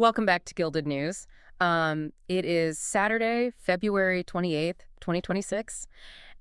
Welcome back to Gilded News. It is Saturday, February 28th, 2026.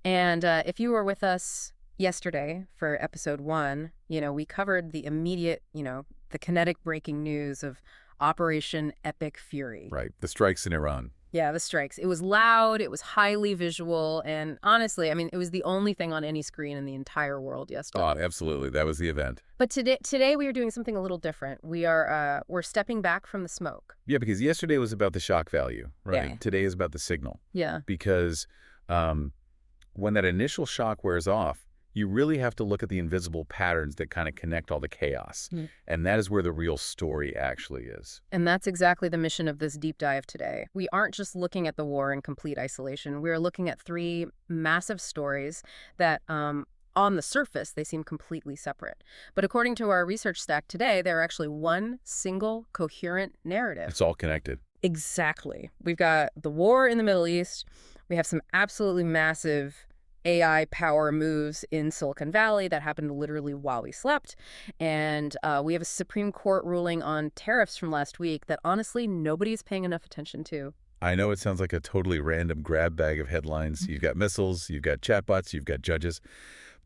And if you were with us yesterday for episode 1, we covered the immediate, the kinetic breaking news of Operation Epic Fury. Right. The strikes in Iran. Yeah, the strikes. It was loud, it was highly visual, and honestly, it was the only thing on any screen in the entire world yesterday. Oh, absolutely. That was the event. But today we are doing something a little different. We're stepping back from the smoke. Yeah, because yesterday was about the shock value, right? Yeah. Today is about the signal. Yeah. Because when that initial shock wears off, you really have to look at the invisible patterns that kind of connect all the chaos. And that is where the real story actually is. And that's exactly the mission of this deep dive today. We aren't just looking at the war in complete isolation. We're looking at 3 massive stories that, on the surface, they seem completely separate. But according to our research stack today, they're actually one single coherent narrative. It's all connected. Exactly. We've got the war in the Middle East. We have some absolutely massive AI power moves in Silicon Valley that happened literally while we slept. And we have a Supreme Court ruling on tariffs from last week that honestly nobody's paying enough attention to. I know it sounds like a totally random grab bag of headlines. You've got missiles, you've got chatbots, you've got judges.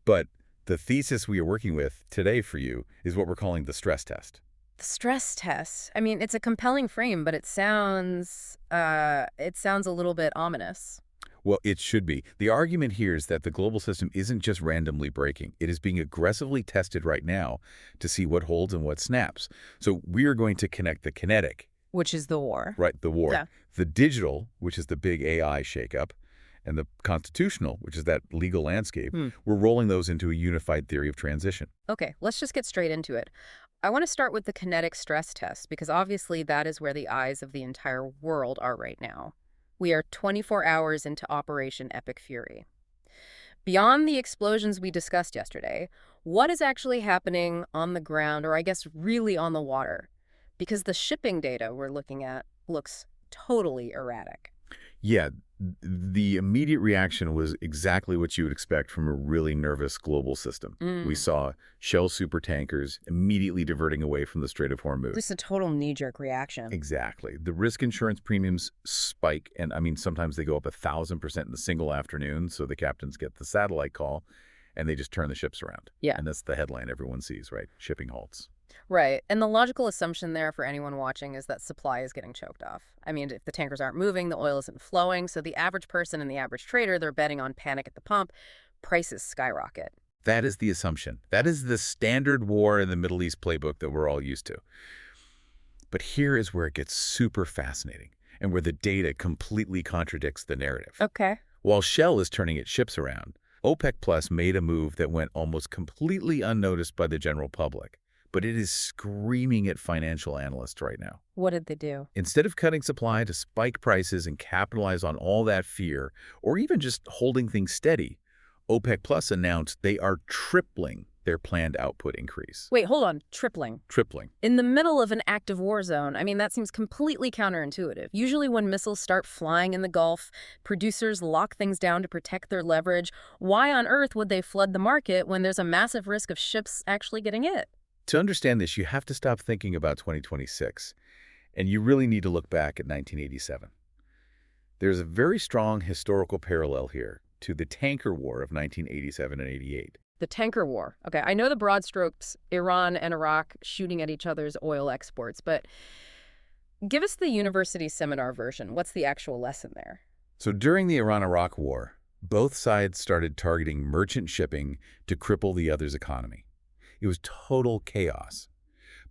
But the thesis we are working with today for you is what we're calling the stress test. The stress test. It's a compelling frame, but it sounds a little bit ominous. Well, it should be. The argument here is that the global system isn't just randomly breaking. It is being aggressively tested right now to see what holds and what snaps. So we are going to connect the kinetic. Which is the war. Right, the war. Yeah. The digital, which is the big AI shakeup, and the constitutional, which is that legal landscape. We're rolling those into a unified theory of transition. Okay, let's just get straight into it. I want to start with the kinetic stress test because obviously that is where the eyes of the entire world are right now. We are 24 hours into Operation Epic Fury. Beyond the explosions we discussed yesterday, what is actually happening on the ground, or I guess really on the water? Because the shipping data we're looking at looks totally erratic. Yeah, the immediate reaction was exactly what you would expect from a really nervous global system. We saw Shell supertankers immediately diverting away from the Strait of Hormuz. Just a total knee-jerk reaction. Exactly. The risk insurance premiums spike, and sometimes they go up 1,000% in a single afternoon, so the captains get the satellite call, and they just turn the ships around. Yeah. And that's the headline everyone sees, right? Shipping halts. Right. And the logical assumption there for anyone watching is that supply is getting choked off. If the tankers aren't moving, the oil isn't flowing, so the average person and the average trader, they're betting on panic at the pump. Prices skyrocket. That is the assumption. That is the standard war in the Middle East playbook that we're all used to. But here is where it gets super fascinating and where the data completely contradicts the narrative. Okay. While Shell is turning its ships around, OPEC Plus made a move that went almost completely unnoticed by the general public. But it is screaming at financial analysts right now. What did they do? Instead of cutting supply to spike prices and capitalize on all that fear, or even just holding things steady, OPEC Plus announced they are tripling their planned output increase. Wait, hold on. Tripling. Tripling. In the middle of an active war zone, that seems completely counterintuitive. Usually when missiles start flying in the Gulf, producers lock things down to protect their leverage. Why on earth would they flood the market when there's a massive risk of ships actually getting hit? To understand this, you have to stop thinking about 2026, and you really need to look back at 1987. There's a very strong historical parallel here to the tanker war of 1987 and 88. The tanker war. Okay, I know the broad strokes, Iran and Iraq shooting at each other's oil exports, but give us the university seminar version. What's the actual lesson there? So during the Iran-Iraq war, both sides started targeting merchant shipping to cripple the other's economy. It was total chaos.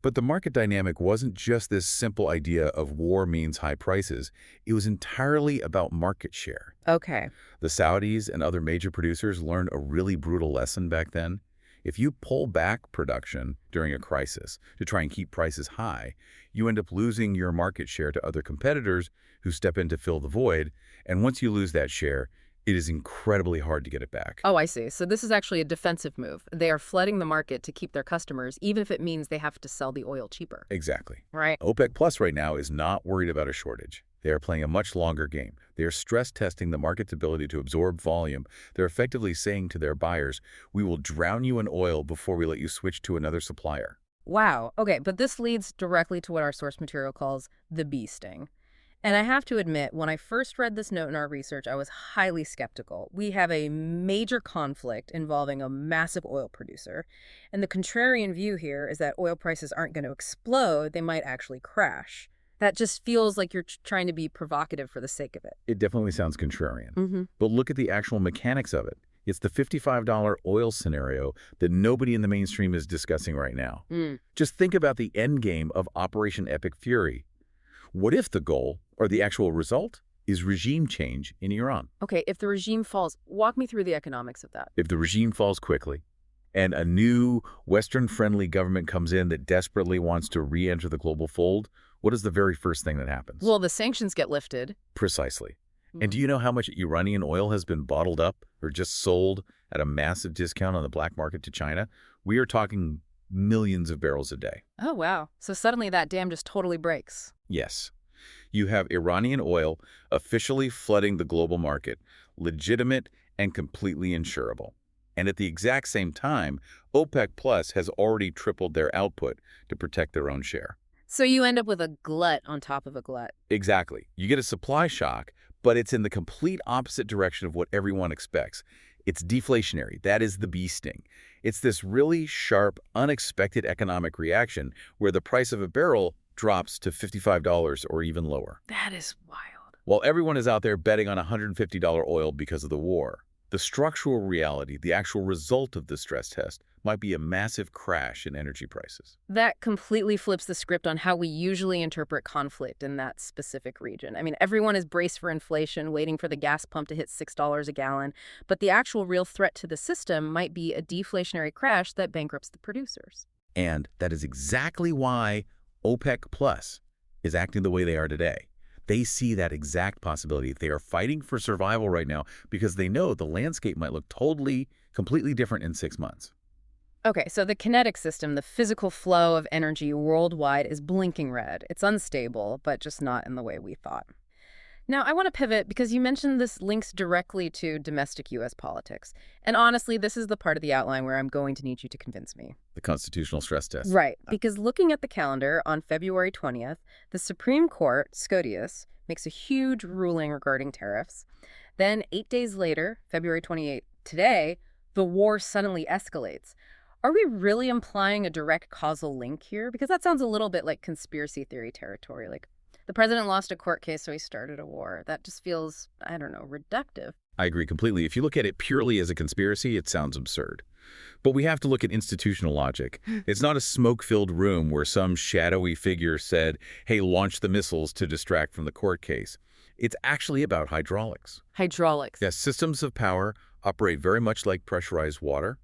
But the market dynamic wasn't just this simple idea of war means high prices. It was entirely about market share. Okay. The Saudis and other major producers learned a really brutal lesson back then. If you pull back production during a crisis to try and keep prices high, you end up losing your market share to other competitors who step in to fill the void. And once you lose that share, it is incredibly hard to get it back. Oh, I see. So this is actually a defensive move. They are flooding the market to keep their customers, even if it means they have to sell the oil cheaper. Exactly. Right. OPEC Plus right now is not worried about a shortage. They are playing a much longer game. They are stress testing the market's ability to absorb volume. They're effectively saying to their buyers, we will drown you in oil before we let you switch to another supplier. Wow. Okay, but this leads directly to what our source material calls the bee sting. And I have to admit, when I first read this note in our research, I was highly skeptical. We have a major conflict involving a massive oil producer. And the contrarian view here is that oil prices aren't going to explode, they might actually crash. That just feels like you're trying to be provocative for the sake of it. It definitely sounds contrarian. Mm-hmm. But look at the actual mechanics of it. It's the $55 oil scenario that nobody in the mainstream is discussing right now. Just think about the end game of Operation Epic Fury. What if the goal, or the actual result, is regime change in Iran? Okay, if the regime falls, walk me through the economics of that. If the regime falls quickly, and a new Western-friendly government comes in that desperately wants to re-enter the global fold, what is the very first thing that happens? Well, the sanctions get lifted. Precisely. And do you know how much Iranian oil has been bottled up or just sold at a massive discount on the black market to China? We are talking millions of barrels a day. Oh, wow. So suddenly that dam just totally breaks. Yes. You have Iranian oil officially flooding the global market, legitimate and completely insurable. And at the exact same time, OPEC Plus has already tripled their output to protect their own share. So you end up with a glut on top of a glut. Exactly. You get a supply shock, but it's in the complete opposite direction of what everyone expects. It's deflationary. That is the bee sting. It's this really sharp, unexpected economic reaction where the price of a barrel drops to $55 or even lower. That is wild. While everyone is out there betting on $150 oil because of the war, the structural reality, the actual result of the stress test, might be a massive crash in energy prices. That completely flips the script on how we usually interpret conflict in that specific region. I mean, everyone is braced for inflation, waiting for the gas pump to hit $6 a gallon, but the actual real threat to the system might be a deflationary crash that bankrupts the producers. And that is exactly why OPEC Plus is acting the way they are today. They see that exact possibility. They are fighting for survival right now because they know the landscape might look completely different in 6 months. Okay, so the kinetic system, the physical flow of energy worldwide, is blinking red. It's unstable, but just not in the way we thought. Now, I want to pivot because you mentioned this links directly to domestic U.S. politics. And honestly, this is the part of the outline where I'm going to need you to convince me. The constitutional stress test. Right, because looking at the calendar on February 20th, the Supreme Court, SCOTUS, makes a huge ruling regarding tariffs. Then 8 days later, February 28th, today, the war suddenly escalates. Are we really implying a direct causal link here? Because that sounds a little bit like conspiracy theory territory. Like, the president lost a court case, so he started a war. That just feels, I don't know, reductive. I agree completely. If you look at it purely as a conspiracy, it sounds absurd. But we have to look at institutional logic. It's not a smoke-filled room where some shadowy figure said, hey, launch the missiles to distract from the court case. It's actually about hydraulics. Hydraulics. Yes, systems of power operate very much like pressurized water.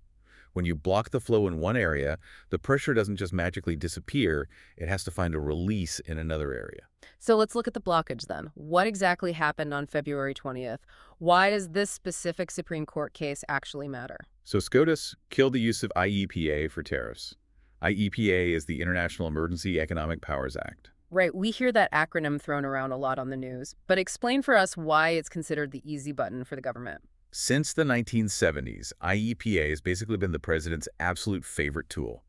When you block the flow in one area, the pressure doesn't just magically disappear. It has to find a release in another area. So let's look at the blockage then. What exactly happened on February 20th? Why does this specific Supreme Court case actually matter? So SCOTUS killed the use of IEEPA for tariffs. IEEPA is the International Emergency Economic Powers Act. Right, we hear that acronym thrown around a lot on the news, but explain for us why it's considered the easy button for the government. Since the 1970s, IEEPA has basically been the president's absolute favorite tool.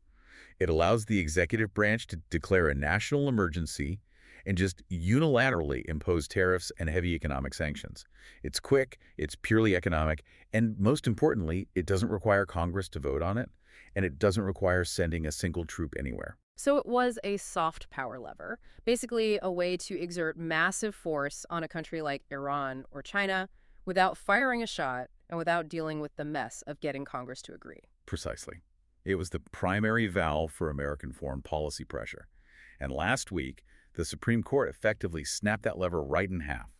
It allows the executive branch to declare a national emergency and just unilaterally impose tariffs and heavy economic sanctions. It's quick, it's purely economic, and most importantly, it doesn't require Congress to vote on it, and it doesn't require sending a single troop anywhere. So it was a soft power lever, basically a way to exert massive force on a country like Iran or China without firing a shot and without dealing with the mess of getting Congress to agree. Precisely. It was the primary valve for American foreign policy pressure. And last week, the Supreme Court effectively snapped that lever right in half.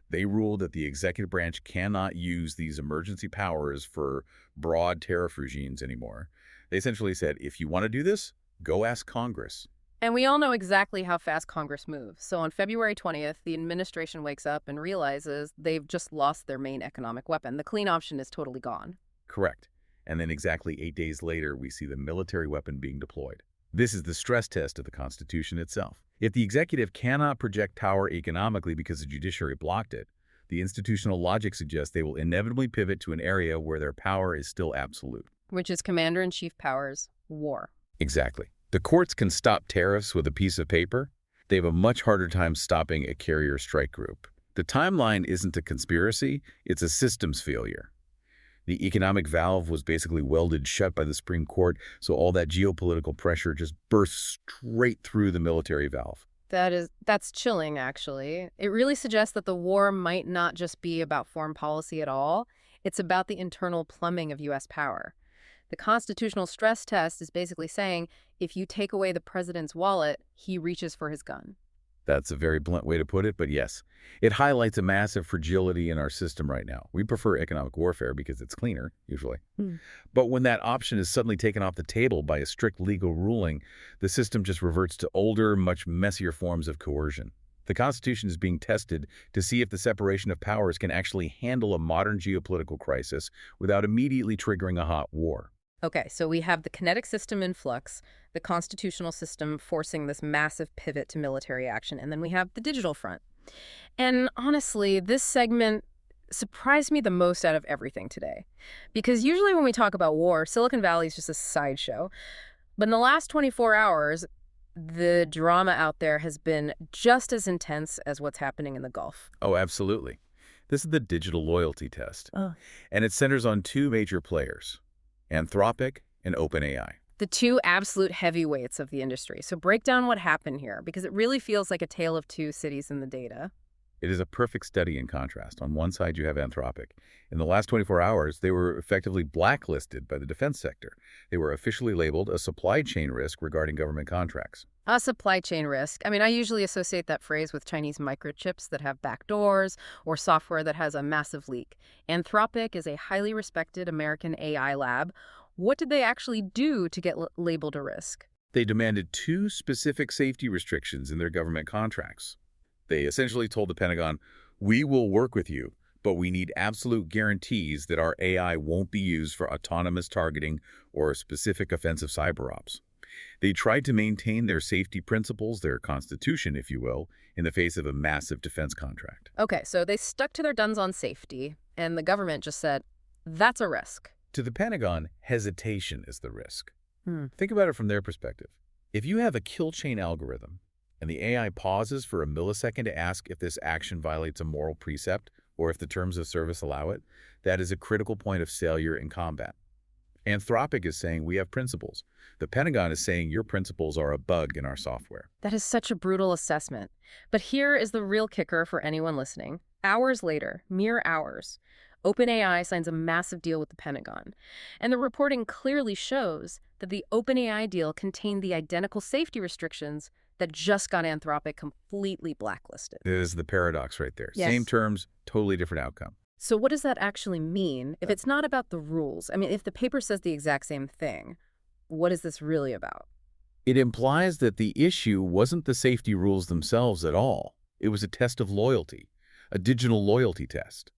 They ruled that the executive branch cannot use these emergency powers for broad tariff regimes anymore. They essentially said, if you want to do this, go ask Congress. And we all know exactly how fast Congress moves. So on February 20th, the administration wakes up and realizes they've just lost their main economic weapon. The clean option is totally gone. Correct. And then exactly 8 days later, we see the military weapon being deployed. This is the stress test of the Constitution itself. If the executive cannot project power economically because the judiciary blocked it, the institutional logic suggests they will inevitably pivot to an area where their power is still absolute. Which is commander-in-chief powers, war. Exactly. The courts can stop tariffs with a piece of paper. They have a much harder time stopping a carrier strike group. The timeline isn't a conspiracy, it's a systems failure. The economic valve was basically welded shut by the Supreme Court, so all that geopolitical pressure just burst straight through the military valve. That's chilling, actually. It really suggests that the war might not just be about foreign policy at all. It's about the internal plumbing of U.S. power. The constitutional stress test is basically saying if you take away the president's wallet, he reaches for his gun. That's a very blunt way to put it, but yes, it highlights a massive fragility in our system right now. We prefer economic warfare because it's cleaner, usually. But when that option is suddenly taken off the table by a strict legal ruling, the system just reverts to older, much messier forms of coercion. The Constitution is being tested to see if the separation of powers can actually handle a modern geopolitical crisis without immediately triggering a hot war. Okay, so we have the kinetic system in flux, the constitutional system forcing this massive pivot to military action, and then we have the digital front. And honestly, this segment surprised me the most out of everything today. Because usually when we talk about war, Silicon Valley is just a sideshow. But in the last 24 hours, the drama out there has been just as intense as what's happening in the Gulf. Oh, absolutely. This is the digital loyalty test. And it centers on two major players, Anthropic and OpenAI. The two absolute heavyweights of the industry. So break down what happened here, because it really feels like a tale of two cities in the data. It is a perfect study in contrast. On one side, you have Anthropic. In the last 24 hours, they were effectively blacklisted by the defense sector. They were officially labeled a supply chain risk regarding government contracts. A supply chain risk. I mean, I usually associate that phrase with Chinese microchips that have backdoors or software that has a massive leak. Anthropic is a highly respected American AI lab. What did they actually do to get labeled a risk? They demanded two specific safety restrictions in their government contracts. They essentially told the Pentagon, we will work with you, but we need absolute guarantees that our AI won't be used for autonomous targeting or specific offensive cyber ops. They tried to maintain their safety principles, their constitution, if you will, in the face of a massive defense contract. Okay, so they stuck to their guns on safety, and the government just said, that's a risk. To the Pentagon, hesitation is the risk. Think about it from their perspective. If you have a kill chain algorithm, and the AI pauses for a millisecond to ask if this action violates a moral precept or if the terms of service allow it, that is a critical point of failure in combat. Anthropic is saying we have principles. The Pentagon is saying your principles are a bug in our software. That is such a brutal assessment. But here is the real kicker for anyone listening. Hours later, mere hours, OpenAI signs a massive deal with the Pentagon. And the reporting clearly shows that the OpenAI deal contained the identical safety restrictions that just got Anthropic completely blacklisted. It is the paradox right there. Yes. Same terms, totally different outcome. So what does that actually mean if it's not about the rules? I mean, if the paper says the exact same thing, what is this really about? It implies that the issue wasn't the safety rules themselves at all. It was a test of loyalty, a digital loyalty test.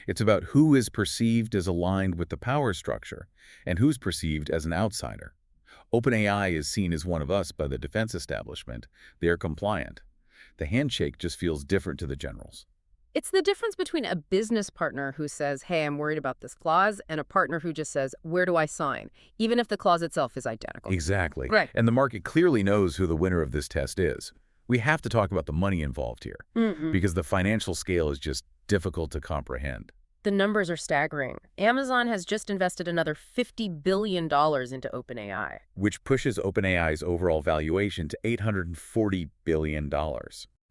It's about who is perceived as aligned with the power structure and who's perceived as an outsider. OpenAI is seen as one of us by the defense establishment. They are compliant. The handshake just feels different to the generals. It's the difference between a business partner who says, hey, I'm worried about this clause, and a partner who just says, where do I sign? Even if the clause itself is identical. Exactly. Right. And the market clearly knows who the winner of this test is. We have to talk about the money involved here because the financial scale is just difficult to comprehend. The numbers are staggering. Amazon has just invested another $50 billion into OpenAI. Which pushes OpenAI's overall valuation to $840 billion.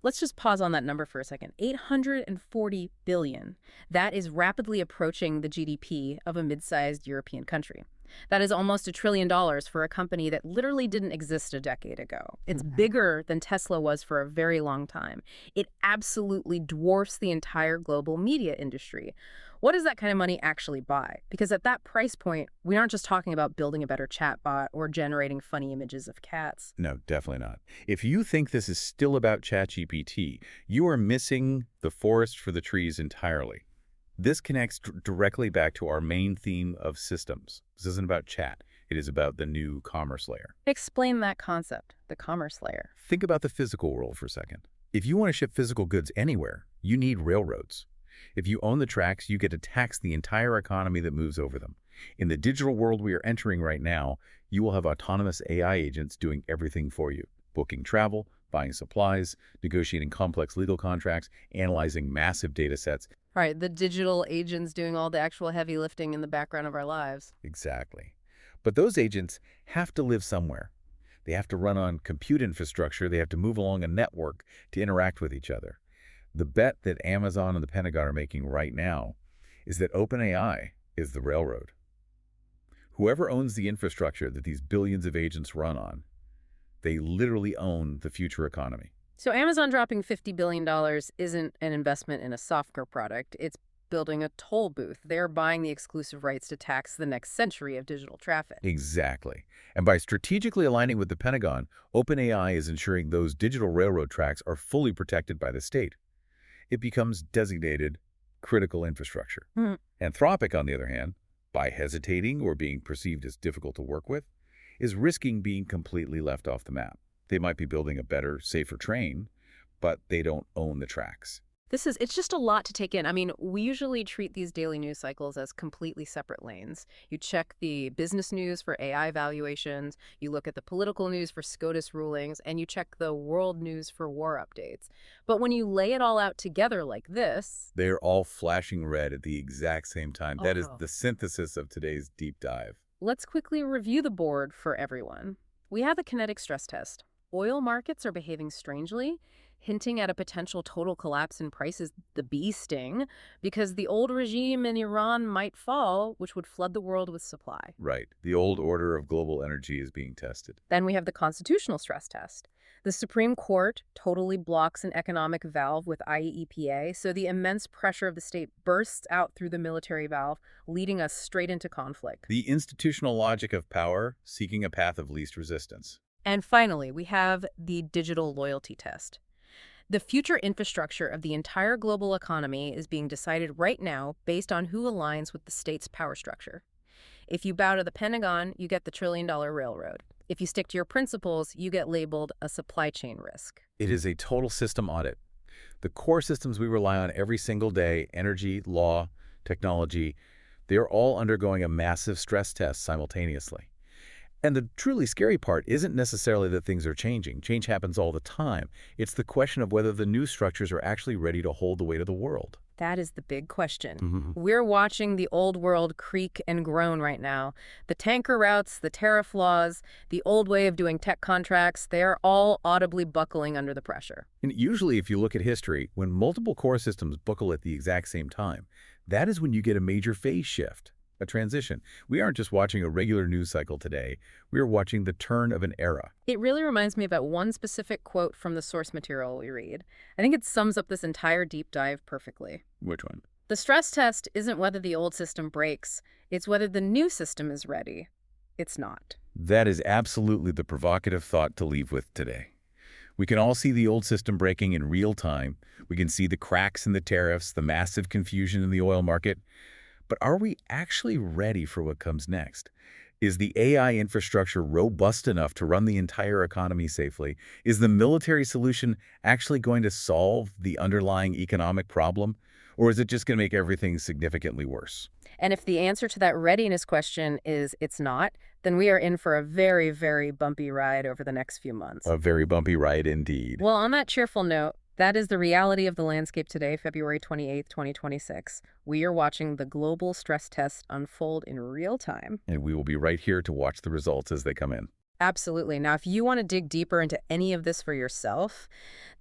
Let's just pause on that number for a second. $840 billion. That is rapidly approaching the GDP of a mid-sized European country. That is almost $1 trillion for a company that literally didn't exist a decade ago. It's bigger than Tesla was for a very long time. It absolutely dwarfs the entire global media industry. What does that kind of money actually buy? Because at that price point, we aren't just talking about building a better chatbot or generating funny images of cats. No, definitely not. If you think this is still about ChatGPT, you are missing the forest for the trees entirely. This connects directly back to our main theme of systems. This isn't about chat. It is about the new commerce layer. Explain that concept, the commerce layer. Think about the physical world for a second. If you want to ship physical goods anywhere, you need railroads. If you own the tracks, you get to tax the entire economy that moves over them. In the digital world we are entering right now, you will have autonomous AI agents doing everything for you, booking travel, buying supplies, negotiating complex legal contracts, analyzing massive data sets. Right, the digital agents doing all the actual heavy lifting in the background of our lives. Exactly. But those agents have to live somewhere. They have to run on compute infrastructure. They have to move along a network to interact with each other. The bet that Amazon and the Pentagon are making right now is that OpenAI is the railroad. Whoever owns the infrastructure that these billions of agents run on, they literally own the future economy. So Amazon dropping $50 billion isn't an investment in a software product. It's building a toll booth. They're buying the exclusive rights to tax the next century of digital traffic. Exactly. And by strategically aligning with the Pentagon, OpenAI is ensuring those digital railroad tracks are fully protected by the state. It becomes designated critical infrastructure. Anthropic, on the other hand, by hesitating or being perceived as difficult to work with, is risking being completely left off the map. They might be building a better, safer train, but they don't own the tracks. It's just a lot to take in. I mean, we usually treat these daily news cycles as completely separate lanes. You check the business news for AI valuations, you look at the political news for SCOTUS rulings, and you check the world news for war updates. But when you lay it all out together like this... They're all flashing red at the exact same time. That is Oh. the synthesis of today's deep dive. Let's quickly review the board for everyone. We have the kinetic stress test. Oil markets are behaving strangely, hinting at a potential total collapse in prices, the bee sting, because the old regime in Iran might fall, which would flood the world with supply. Right. The old order of global energy is being tested. Then we have the constitutional stress test. The Supreme Court totally blocks an economic valve with IEEPA, so the immense pressure of the state bursts out through the military valve, leading us straight into conflict. The institutional logic of power seeking a path of least resistance. And finally, we have the digital loyalty test. The future infrastructure of the entire global economy is being decided right now based on who aligns with the state's power structure. If you bow to the Pentagon, you get the trillion-dollar railroad. If you stick to your principles, you get labeled a supply chain risk. It is a total system audit. The core systems we rely on every single day, energy, law, technology, they are all undergoing a massive stress test simultaneously. And the truly scary part isn't necessarily that things are changing. Change happens all the time. It's the question of whether the new structures are actually ready to hold the weight of the world. That is the big question. We're watching the old world creak and groan right now. The tanker routes, the tariff laws, the old way of doing tech contracts, they're all audibly buckling under the pressure. And usually, if you look at history, when multiple core systems buckle at the exact same time, that is when you get a major phase shift. A transition. We aren't just watching a regular news cycle today. We are watching the turn of an era. It really reminds me about one specific quote from the source material we read. I think it sums up this entire deep dive perfectly. Which one? The stress test isn't whether the old system breaks, it's whether the new system is ready. It's not. That is absolutely the provocative thought to leave with today. We can all see the old system breaking in real time. We can see the cracks in the tariffs, the massive confusion in the oil market. But are we actually ready for what comes next? Is the AI infrastructure robust enough to run the entire economy safely? Is the military solution actually going to solve the underlying economic problem? Or is it just going to make everything significantly worse? And if the answer to that readiness question is it's not, then we are in for a very, very bumpy ride over the next few months. A very bumpy ride indeed. Well, on that cheerful note, that is the reality of the landscape today, February 28th, 2026. We are watching the global stress test unfold in real time. And we will be right here to watch the results as they come in. Absolutely. Now, if you want to dig deeper into any of this for yourself,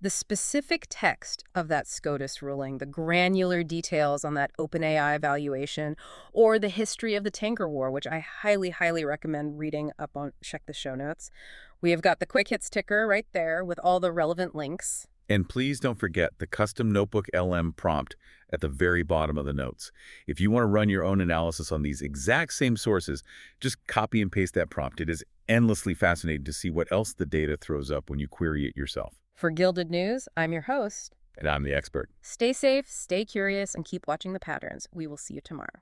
the specific text of that SCOTUS ruling, the granular details on that OpenAI evaluation, or the history of the tanker war, which I highly, highly recommend reading up on, check the show notes. We have got the quick hits ticker right there with all the relevant links. And please don't forget the custom Notebook LM prompt at the very bottom of the notes. If you want to run your own analysis on these exact same sources, just copy and paste that prompt. It is endlessly fascinating to see what else the data throws up when you query it yourself. For Gilded News, I'm your host. And I'm the expert. Stay safe, stay curious, and keep watching the patterns. We will see you tomorrow.